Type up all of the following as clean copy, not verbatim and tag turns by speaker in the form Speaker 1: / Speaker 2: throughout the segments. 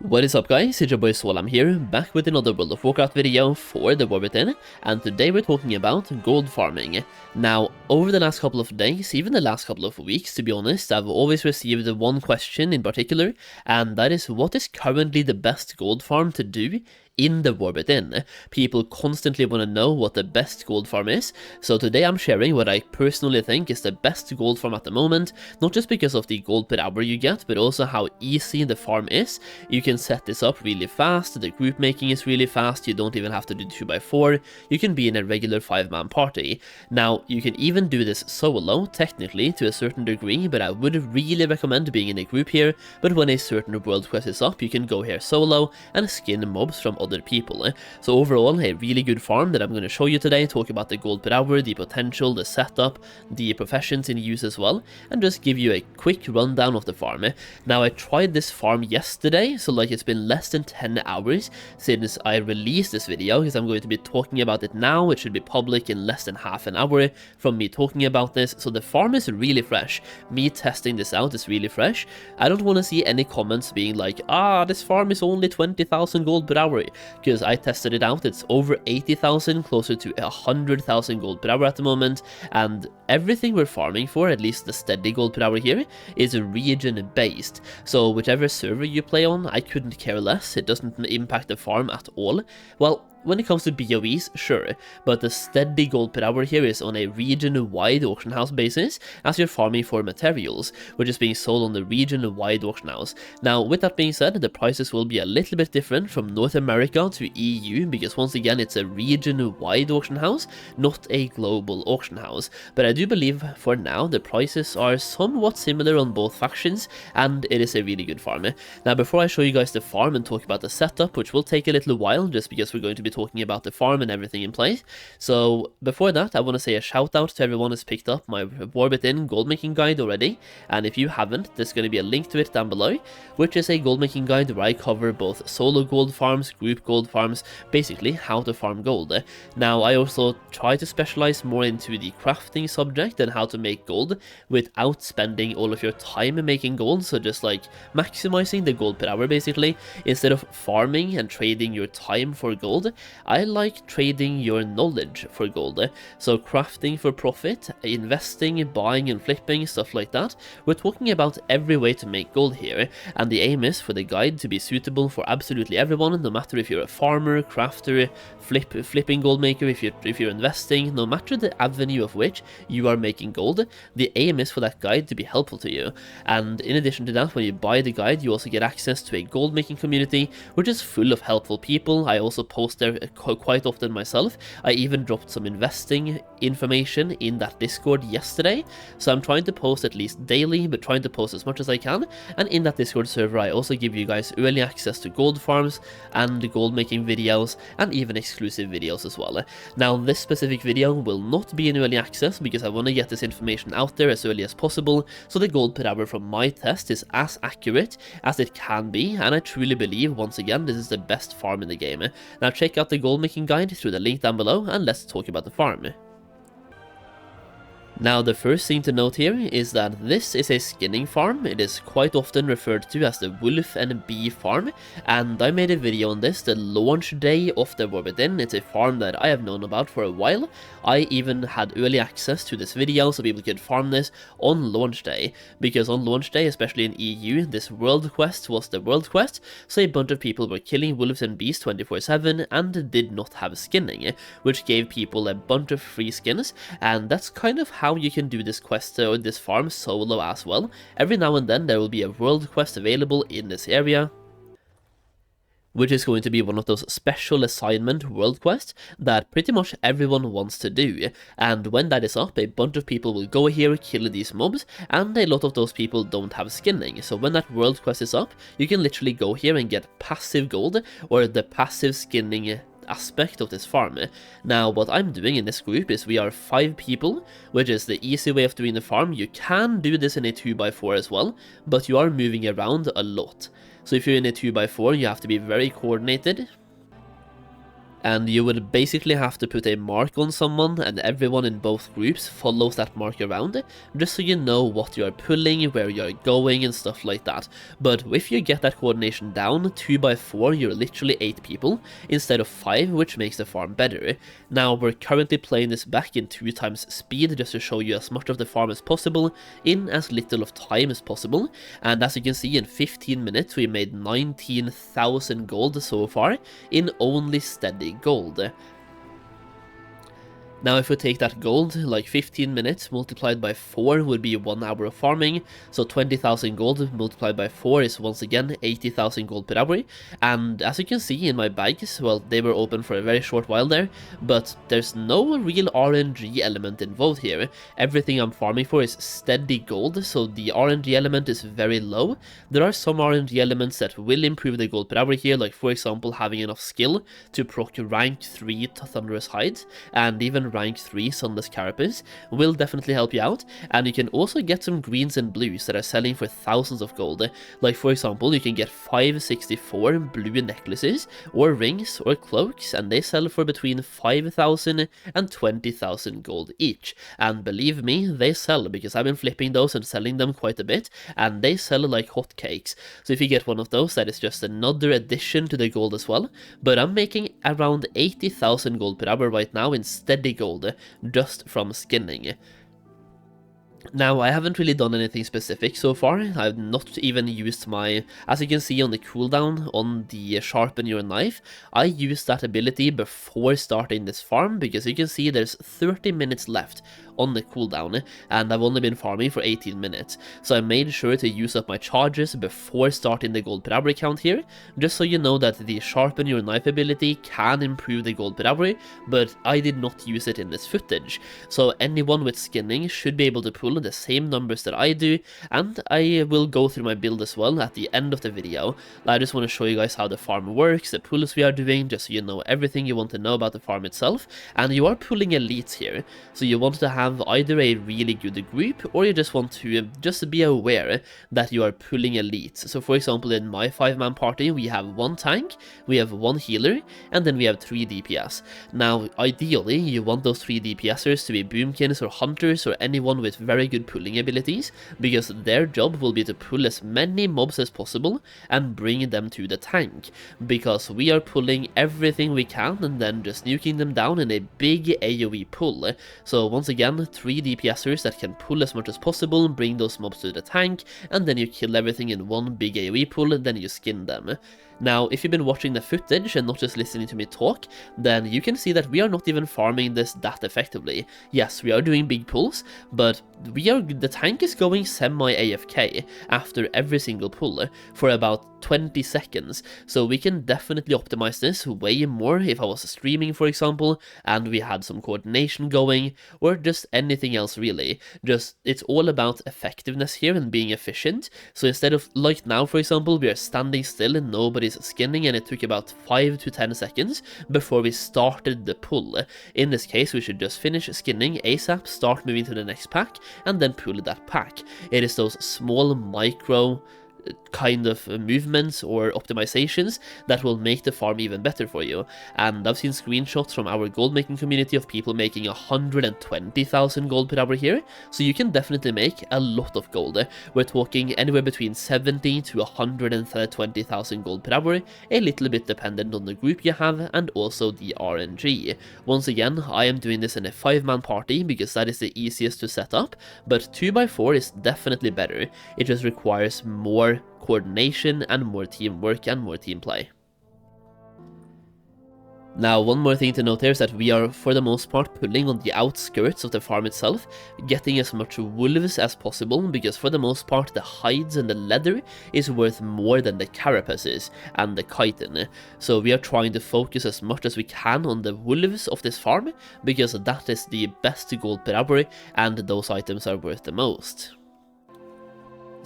Speaker 1: What is up guys, it's your boy Solheim here, back with another World of Warcraft video for the War Within, and today we're talking about gold farming. Now, over the last couple of days, even the last couple of weeks to be honest, I've always received one question in particular, and that is what is currently the best gold farm to do in the War Within. People constantly want to know what the best gold farm is, so today I'm sharing what I personally think is the best gold farm at the moment, not just because of the gold per hour you get, but also how easy the farm is. You can set this up really fast, the group making is really fast, you don't even have to do 2x4, you can be in a regular 5-man party. Now, you can even do this solo, technically, to a certain degree, but I would really recommend being in a group here, but when a certain world quest is up, you can go here solo and skin mobs from other people. So overall, a really good farm that I'm going to show you today, talk about the gold per hour, the potential, the setup, the professions in use as well, and just give you a quick rundown of the farm. Now, I tried this farm yesterday, so like it's been less than 10 hours since I released this video, because I'm going to be talking about it now. It should be public in less than half an hour from me talking about this, so the farm is really fresh. Me testing this out is really fresh. I don't want to see any comments being like, this farm is only 20,000 gold per hour, because I tested it out. It's over 80,000, closer to 100,000 gold per hour at the moment, and everything we're farming for, at least the steady gold per hour here, is region based. So whichever server you play on, I couldn't care less. It doesn't impact the farm at all. Well, when it comes to BOEs, sure, but the steady gold per hour here is on a region-wide auction house basis, as you're farming for materials, which is being sold on the region-wide auction house. Now, with that being said, the prices will be a little bit different from North America to EU, because once again, it's a region-wide auction house, not a global auction house. But I do believe, for now, the prices are somewhat similar on both factions, and it is a really good farm. Now, before I show you guys the farm and talk about the setup, which will take a little while, just because we're going to be talking about the farm and everything in place. So before that, I want to say a shout out to everyone who's picked up my War Within Goldmaking Guide already, and if you haven't, there's going to be a link to it down below, which is a goldmaking guide where I cover both solo gold farms, group gold farms, basically how to farm gold. Now, I also try to specialize more into the crafting subject and how to make gold without spending all of your time making gold, so just like maximizing the gold per hour basically, instead of farming and trading your time for gold. I like trading your knowledge for gold, so crafting for profit, investing, buying and flipping, stuff like that. We're talking about every way to make gold here, and the aim is for the guide to be suitable for absolutely everyone, no matter if you're a farmer, crafter, flipping gold maker, if you're investing, no matter the avenue of which you are making gold, the aim is for that guide to be helpful to you. And in addition to that, when you buy the guide, you also get access to a gold making community, which is full of helpful people. I also post there quite often myself. I even dropped some investing information in that Discord yesterday, so I'm trying to post at least daily, but trying to post as much as I can. And in that Discord server, I also give you guys early access to gold farms and gold making videos, and even exclusive videos as well. Now, this specific video will not be in early access because I want to get this information out there as early as possible, so the gold per hour from my test is as accurate as it can be, and I truly believe, once again, this is the best farm in the game. Now, check out the gold making guide through the link down below, and let's talk about the farm. Now, the first thing to note here is that this is a skinning farm. It is quite often referred to as the wolf and bee farm, and I made a video on this the launch day of the War Within. It's a farm that I have known about for a while. I even had early access to this video so people could farm this on launch day, because on launch day, especially in EU, this world quest was the world quest, so a bunch of people were killing wolves and bees 24/7 and did not have skinning, which gave people a bunch of free skins, and that's kind of how you can do this quest or this farm solo as well. Every now and then there will be a world quest available in this area, which is going to be one of those special assignment world quests that pretty much everyone wants to do. And when that is up, a bunch of people will go here, kill these mobs, and a lot of those people don't have skinning. So when that world quest is up, you can literally go here and get passive gold, or the passive skinning aspect of this farm. Now, what I'm doing in this group is we are 5 people, which is the easy way of doing the farm. You can do this in a 2x4 as well, but you are moving around a lot. So if you're in a 2x4, you have to be very coordinated. And you would basically have to put a mark on someone, and everyone in both groups follows that mark around, just so you know what you are pulling, where you are going, and stuff like that. But if you get that coordination down, 2x4, you're literally 8 people, instead of 5, which makes the farm better. Now, we're currently playing this back in 2 times speed, just to show you as much of the farm as possible, in as little of time as possible, and as you can see, in 15 minutes, we made 19,000 gold so far, in only steady gold. Now if we take that gold, like 15 minutes multiplied by 4 would be 1 hour of farming, so 20,000 gold multiplied by 4 is once again 80,000 gold per hour, and as you can see in my bags, well, they were open for a very short while there, but there's no real RNG element involved here. Everything I'm farming for is steady gold, so the RNG element is very low. There are some RNG elements that will improve the gold per hour here, like for example having enough skill to proc rank 3 Thunderous Hides, and even rank 3 Sunless Carapace will definitely help you out, and you can also get some greens and blues that are selling for thousands of gold. Like for example, you can get 564 blue necklaces, or rings, or cloaks, and they sell for between 5,000 and 20,000 gold each, and believe me, they sell, because I've been flipping those and selling them quite a bit, and they sell like hotcakes. So if you get one of those, that is just another addition to the gold as well, but I'm making around 80,000 gold per hour right now in steady gold just from skinning. Now, I haven't really done anything specific so far. I've not even used my, as you can see on the cooldown on the sharpen your knife, I used that ability before starting this farm, because you can see there's 30 minutes left on the cooldown, and I've only been farming for 18 minutes, so I made sure to use up my charges before starting the gold per hour count here, just so you know that the sharpen your knife ability can improve the gold per hour, but I did not use it in this footage, so anyone with skinning should be able to pull the same numbers that I do, and I will go through my build as well at the end of the video. I just want to show you guys how the farm works, the pulls we are doing, just so you know everything you want to know about the farm itself, and you are pulling elites here, so you want to have either a really good group, or you just want to just be aware that you are pulling elites. So for example, in my 5-man party, we have 1 tank, we have 1 healer, and then we have 3 DPS. Now, ideally, you want those 3 DPSers to be boomkins or hunters or anyone with very good pulling abilities, because their job will be to pull as many mobs as possible and bring them to the tank, because we are pulling everything we can and then just nuking them down in a big AoE pull. So once again, 3 DPSers that can pull as much as possible, bring those mobs to the tank, and then you kill everything in one big AoE pull, and then you skin them. Now, if you've been watching the footage and not just listening to me talk, then you can see that we are not even farming this that effectively. Yes, we are doing big pulls, but the tank is going semi-AFK after every single pull for about 20 seconds, so we can definitely optimize this way more if I was streaming, for example, and we had some coordination going, or just anything else really. It's all about effectiveness here and being efficient. So instead of, like now for example, we are standing still and nobody's skinning, and it took about 5 to 10 seconds before we started the pull. In this case, we should just finish skinning ASAP, start moving to the next pack, and then pull that pack. It is those small micro kind of movements or optimizations that will make the farm even better for you. And I've seen screenshots from our gold making community of people making 120,000 gold per hour here, so you can definitely make a lot of gold. We're talking anywhere between 70 to 120,000 gold per hour, a little bit dependent on the group you have and also the RNG. Once again, I am doing this in a 5-man party because that is the easiest to set up, but 2x4 is definitely better. It just requires more coordination and more teamwork and more team play. Now, one more thing to note here is that we are, for the most part, pulling on the outskirts of the farm itself, getting as much wolves as possible, because for the most part, the hides and the leather is worth more than the carapaces and the chitin. So we are trying to focus as much as we can on the wolves of this farm, because that is the best gold per hour, and those items are worth the most.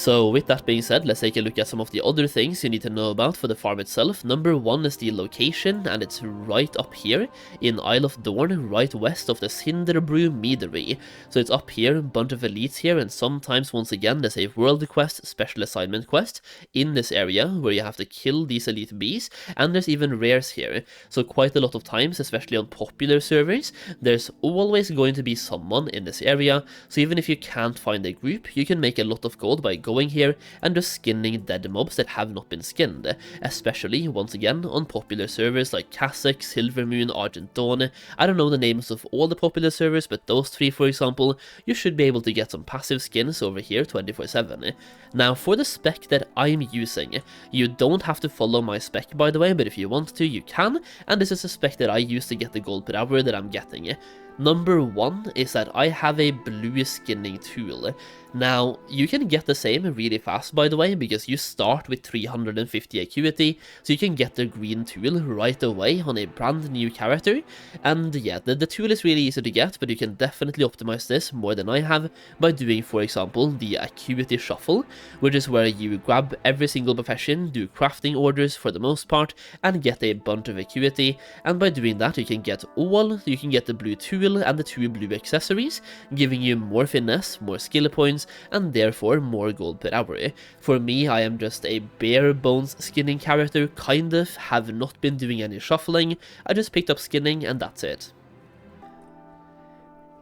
Speaker 1: So with that being said, let's take a look at some of the other things you need to know about for the farm itself. Number one is the location, and it's right up here in Isle of Dorn, right west of the Cinderbrew Meadery. So it's up here, a bunch of elites here, and sometimes once again there's a world quest, special assignment quest in this area where you have to kill these elite bees, and there's even rares here. So quite a lot of times, especially on popular servers, there's always going to be someone in this area, so even if you can't find a group, you can make a lot of gold by going here and just skinning dead mobs that have not been skinned, especially, once again, on popular servers like Kazakh, Silvermoon, Argent Dawn. I don't know the names of all the popular servers, but those three, for example, you should be able to get some passive skins over here 24/7. Now, for the spec that I'm using, you don't have to follow my spec, by the way, but if you want to, you can, and this is a spec that I use to get the gold per hour that I'm getting. Number one is that I have a blue skinning tool. Now, you can get the same really fast, by the way, because you start with 350 acuity, so you can get the green tool right away on a brand new character. And yeah, the tool is really easy to get, but you can definitely optimize this more than I have by doing, for example, the acuity shuffle, which is where you grab every single profession, do crafting orders for the most part, and get a bunch of acuity. And by doing that, you can get the blue tool and the 2 blue accessories, giving you more finesse, more skill points, and therefore more gold per hour. For me, I am just a bare bones skinning character, kind of, have not been doing any shuffling, I just picked up skinning and that's it.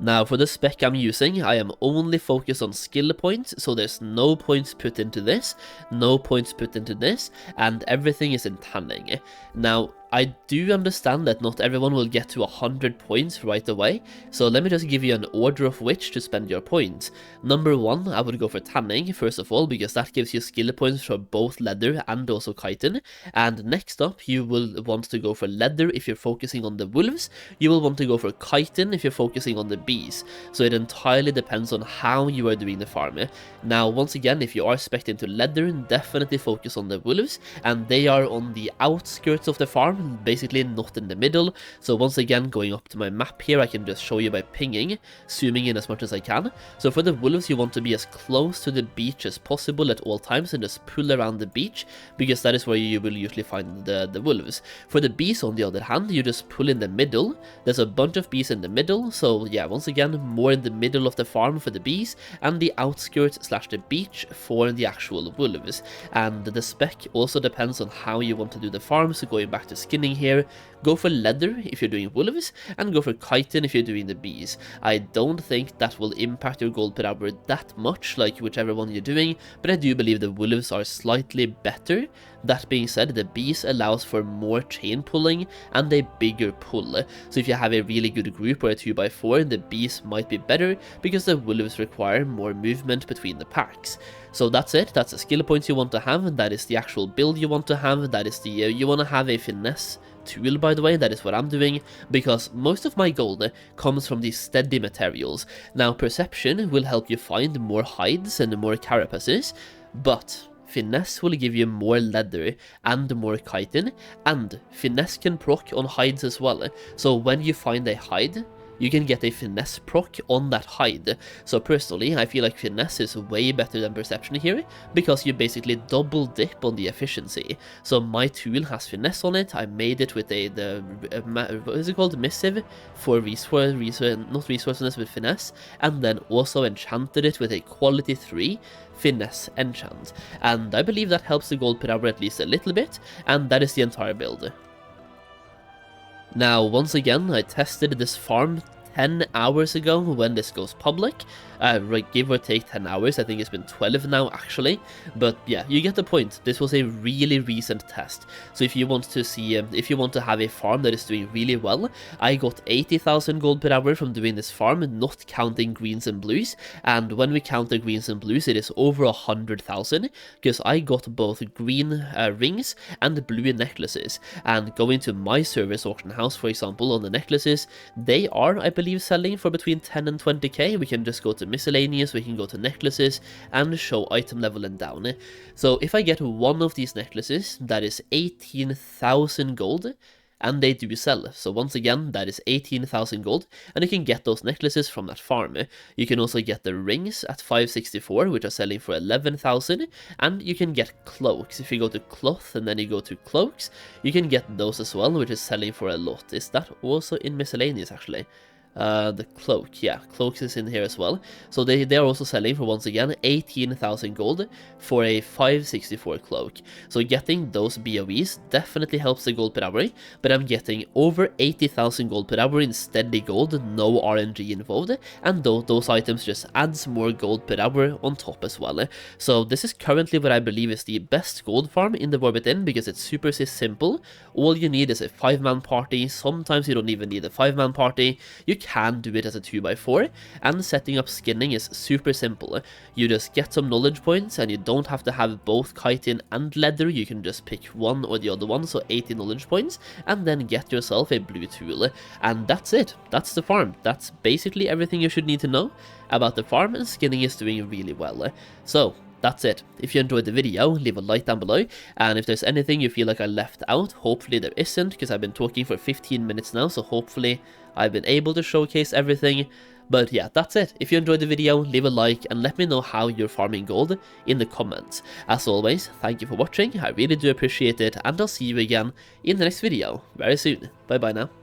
Speaker 1: Now, for the spec I'm using, I am only focused on skill points, so there's no points put into this, no points put into this, and everything is in tanning. Now, I do understand that not everyone will get to 100 points right away, so let me just give you an order of which to spend your points. Number one, I would go for tanning, first of all, because that gives you skill points for both leather and also chitin. And next up, you will want to go for leather if you're focusing on the wolves, you will want to go for chitin if you're focusing on the bees. So it entirely depends on how you are doing the farm. Now, once again, if you are spec'd into leather, definitely focus on the wolves, and they are on the outskirts of the farm, basically not in the middle. So once again, going up to my map here, I can just show you by pinging, zooming in as much as I can. So for the wolves, you want to be as close to the beach as possible at all times and just pull around the beach, because that is where you will usually find the wolves. For the bees, on the other hand, you just pull in the middle. There's a bunch of bees in the middle, so yeah, once again, more in the middle of the farm for the bees, and the outskirts / the beach for the actual wolves. And the spec also depends on how you want to do the farm, so going back to skinning here, go for leather if you're doing wolves, and go for chitin if you're doing the bees. I don't think that will impact your gold per hour that much, like whichever one you're doing, but I do believe the wolves are slightly better. That being said, the bees allows for more chain pulling and a bigger pull, so if you have a really good group or a 2x4, the bees might be better because the wolves require more movement between the packs. So that's it, that's the skill points you want to have, that is the actual build you want to have, that is the, you want to have a finesse tool, by the way, that is what I'm doing, because most of my gold comes from these steady materials. Now, perception will help you find more hides and more carapaces, but finesse will give you more leather and more chitin, and finesse can proc on hides as well. So when you find a hide, you can get a finesse proc on that hide. So personally, I feel like finesse is way better than perception here, because you basically double dip on the efficiency. So my tool has finesse on it. I made it with what is it called? Missive for not resourcefulness, but finesse, and then also enchanted it with a quality 3 finesse enchant. And I believe that helps the gold per hour at least a little bit, and that is the entire build. Now, once again, I tested this farm 10 hours ago when this goes public, give or take 10 hours, I think it's been 12 now actually, but yeah, you get the point. This was a really recent test, so if you want to see, if you want to have a farm that is doing really well, I got 80,000 gold per hour from doing this farm, not counting greens and blues, and when we count the greens and blues, it is over 100,000, because I got both green rings and blue necklaces. And going to my service auction house, for example, on the necklaces, they are, I believe, selling for between 10 and 20k. We can just go to miscellaneous, we can go to necklaces and show item level and down. So if I get one of these necklaces, that is 18,000 gold, and they do sell. So once again, that is 18,000 gold, and you can get those necklaces from that farm. You can also get the rings at 564, which are selling for 11,000, and you can get cloaks. If you go to cloth and then you go to cloaks, you can get those as well, which is selling for a lot. Is that also in miscellaneous, actually? The cloak, yeah, cloaks is in here as well. So they are also selling for, once again, 18,000 gold for a 564 cloak. So getting those BOEs definitely helps the gold per hour, but I'm getting over 80,000 gold per hour in steady gold, no RNG involved, and those items just adds more gold per hour on top as well. So this is currently what I believe is the best gold farm in the War Within, because it's super simple. All you need is a 5-man party. Sometimes you don't even need a 5-man party. You can do it as a 2x4, and setting up skinning is super simple. You just get some knowledge points, and you don't have to have both chitin and leather. You can just pick one or the other one, so 80 knowledge points, and then get yourself a blue tool. And that's it. That's the farm. That's basically everything you should need to know about the farm, and skinning is doing really well. So that's it. If you enjoyed the video, leave a like down below, and if there's anything you feel like I left out, hopefully there isn't, because I've been talking for 15 minutes now, so hopefully I've been able to showcase everything. But yeah, that's it. If you enjoyed the video, leave a like and let me know how you're farming gold in the comments. As always, thank you for watching, I really do appreciate it, and I'll see you again in the next video very soon. Bye bye now.